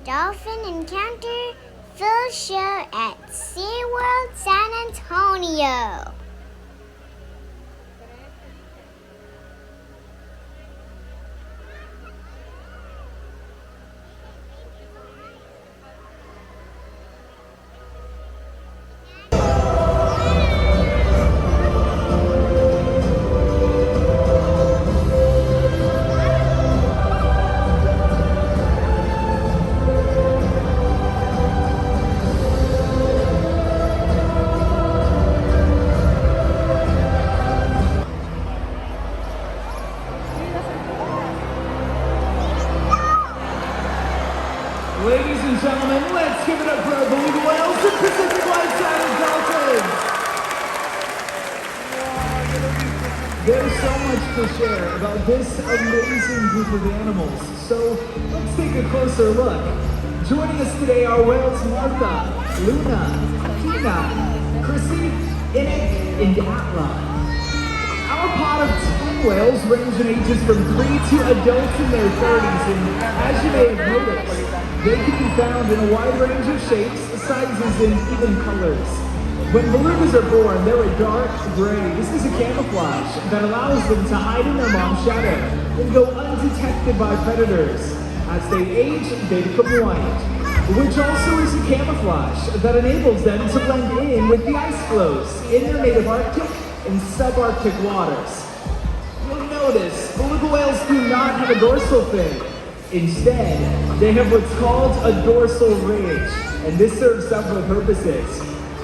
Dolphin Encounter Field Show at SeaWorld San Antonio. Ladies and gentlemen, let's give it up for our beluga whales and Pacific White-Sided dolphins! There's so much to share about this amazing group of animals, so let's take a closer look. Joining us today are whales Martha, Luna, Pina, Chrissy, Innick, and Atla. Our pod of twin whales range in ages from 3 to adults in their 30s, and as you may have noticed, they can be found in a wide range of shapes, sizes, and even colors. When belugas are born, they're a dark gray. This is a camouflage that allows them to hide in their mom's shadow and go undetected by predators. As they age, they become white, which also is a camouflage that enables them to blend in with the ice floes in their native Arctic and subarctic waters. You'll notice beluga whales do not have a dorsal fin. Instead, they have what's called a dorsal ridge, and this serves several purposes.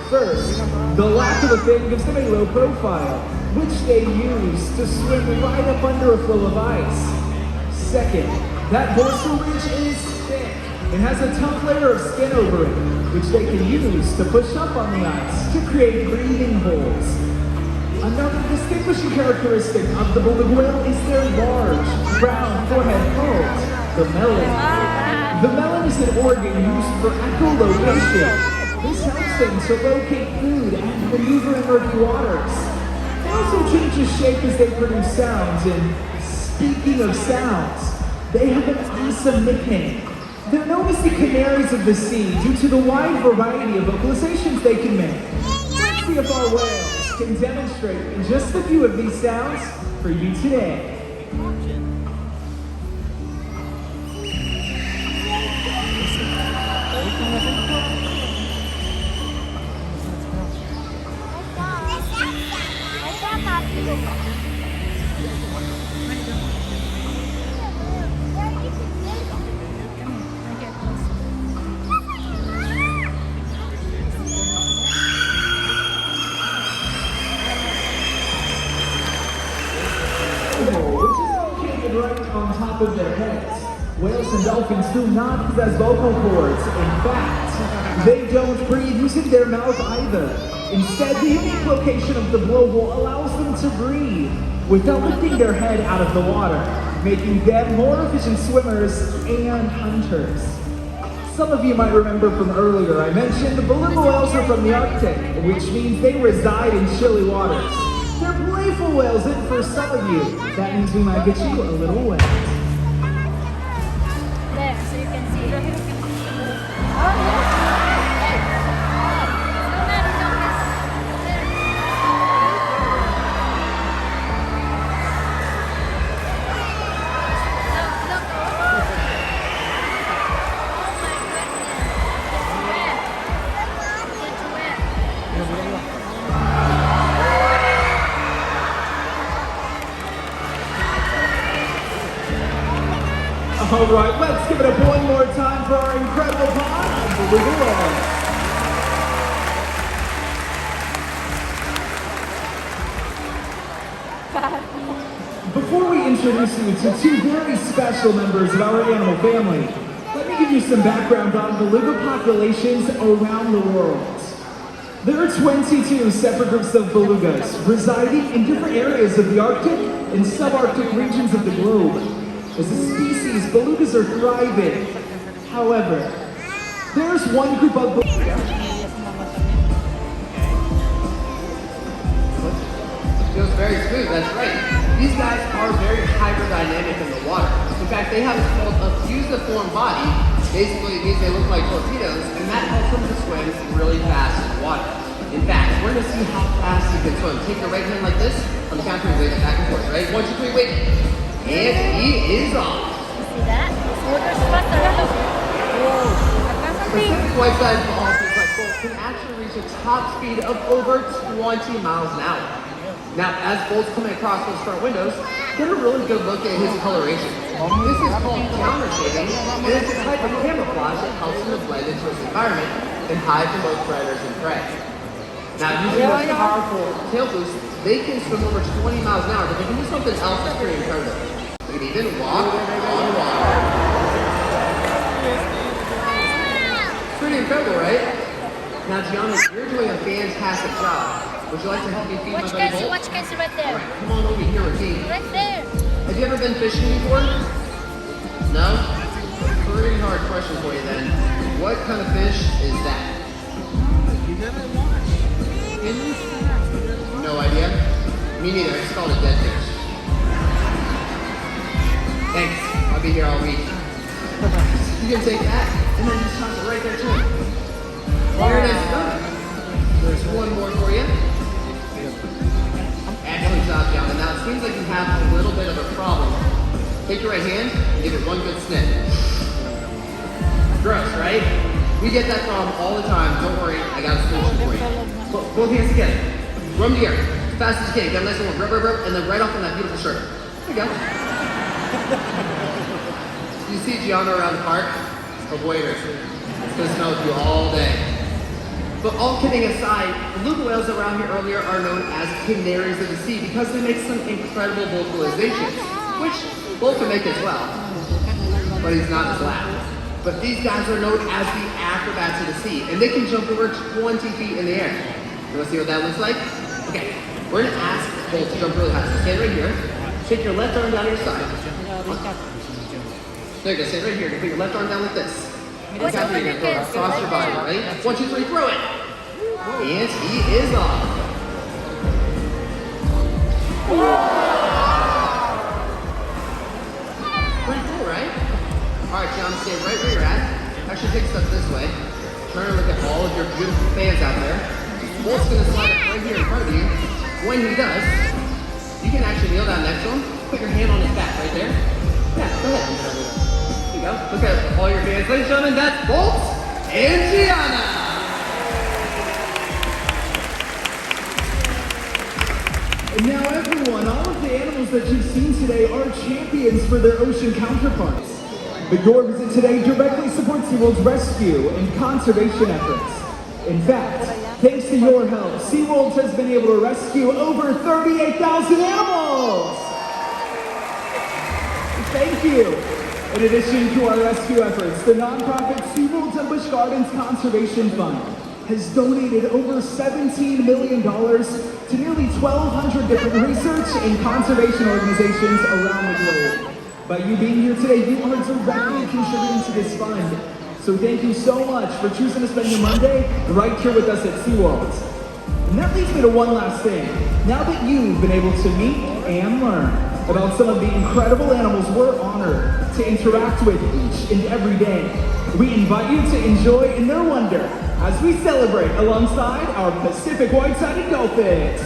First, the lack of a fin gives them a low profile, which they use to swim right up under a flow of ice. Second, that dorsal ridge is thick and has a tough layer of skin over it, which they can use to push up on the ice to create breathing holes. Another distinguishing characteristic of the beluga whale is their large, round forehead called the melon. The melon is an organ used for echolocation. This helps them to locate food and maneuver in murky waters. They also change the shape as they produce sounds, and speaking of sounds, they have an awesome nickname. They're known as the Canaries of the sea due to the wide variety of vocalizations they can make. Let's see if our whales can demonstrate just a few of these sounds for you today. On top of their heads. Whales and dolphins do not possess vocal cords. In fact, they don't breathe using their mouth either. Instead, the unique location of the blowhole allows them to breathe without lifting their head out of the water, making them more efficient swimmers and hunters. Some of you might remember from earlier, I mentioned the beluga whales are from the Arctic, which means they reside in chilly waters. They're playful whales, and for some of you, that means we might get you a little wet. There, so you can see. Oh, yeah. All right, let's give it up one more time for our incredible pod of beluga whales. Before we introduce you to two very special members of our animal family, let me give you some background on beluga populations around the world. There are 22 separate groups of belugas residing in different areas of the Arctic and subarctic regions of the globe. As a species, belugas are thriving. However, there's one group of belugas. Feels very smooth, that's right. These guys are very hydrodynamic in the water. In fact, they have what's called a fusiform body. Basically, it means they look like torpedoes, and that helps them to swim really fast in water. In fact, we're gonna see how fast you can swim. Take your right hand like this, on the counter, wave it back and forth, right? 1, 2, 3, wait. And he is off. See that? This water's faster. Pacific whiteside dolphins like both can actually reach a top speed of over 20 miles an hour. Now, as Bolt's coming across those front windows, get a really good look at his coloration. This is called counter shading, and it's a type of camouflage that helps him to blend into his environment and hide from both predators and prey. Now, using this powerful tail boost, they can swim over 20 miles an hour, but they can do something else that's pretty incredible. They can even walk on water. Pretty incredible, right? Now, Gianna, you're doing a fantastic job. Would you like to help me feed my buddy Bolt? Watch Casey right there. All right, come on over here with me. Right there. Have you ever been fishing before? No? Pretty hard question for you then. What kind of fish is that? No idea? Me neither. It's called a dead fish. Thanks. I'll be here all week. You can take that and then just toss it right there to him. Very nice done. There's one more for you. Excellent job, John. And now it seems like you have a little bit of a problem. Take your right hand and give it one good sniff. Gross, right? We get that problem all the time. Don't worry, I got a solution for you. Put both hands together. Run together. As fast as you can. Get a nice one. Rub, rub, rub, and then right off on that beautiful shirt. There you go. You see Gianna around the park? Avoid her. It's going to smell with you all day. But all kidding aside, beluga whales around here earlier are known as canaries of the sea because they make some incredible vocalizations, which Bolt can make as well, but he's not as loud. But these guys are known as the acrobats of the sea, and they can jump over 20 feet in the air. You want to see what that looks like? Okay, we're going to ask Bolt to jump really high. So stand right here, take your left arm down your side. There you go, stand right here, put your left arm down like this. Look out there, you're going to throw it across your body, ready? 1, 2, 3, throw it! And he is off. Pretty cool, right? Alright, John, stay right where you're at. Actually, take a step this way. Turn and look at all of your beautiful fans out there. Bolt's going to slide up right here in front of you. When he does, you can actually kneel down next to him. Put your hand on his back right there. Yeah, go ahead. There you go. Look at all your fans. Ladies and gentlemen, that's Bolt and Gianna. And now everyone, all of the animals that you've seen today are champions for their ocean counterparts. But your visit today directly supports SeaWorld's rescue and conservation efforts. In fact, thanks to your help, SeaWorld has been able to rescue over 38,000 animals! Thank you! In addition to our rescue efforts, the nonprofit SeaWorld and Busch Gardens Conservation Fund has donated over $17 million to nearly 1,200 different research and conservation organizations around the globe. By you being here today, you are directly contributing to this fund. So thank you so much for choosing to spend your Monday right here with us at SeaWorld. And that leads me to one last thing. Now that you've been able to meet and learn about some of the incredible animals we're honored to interact with each and every day, we invite you to enjoy in their wonder as we celebrate alongside our Pacific white-sided dolphins.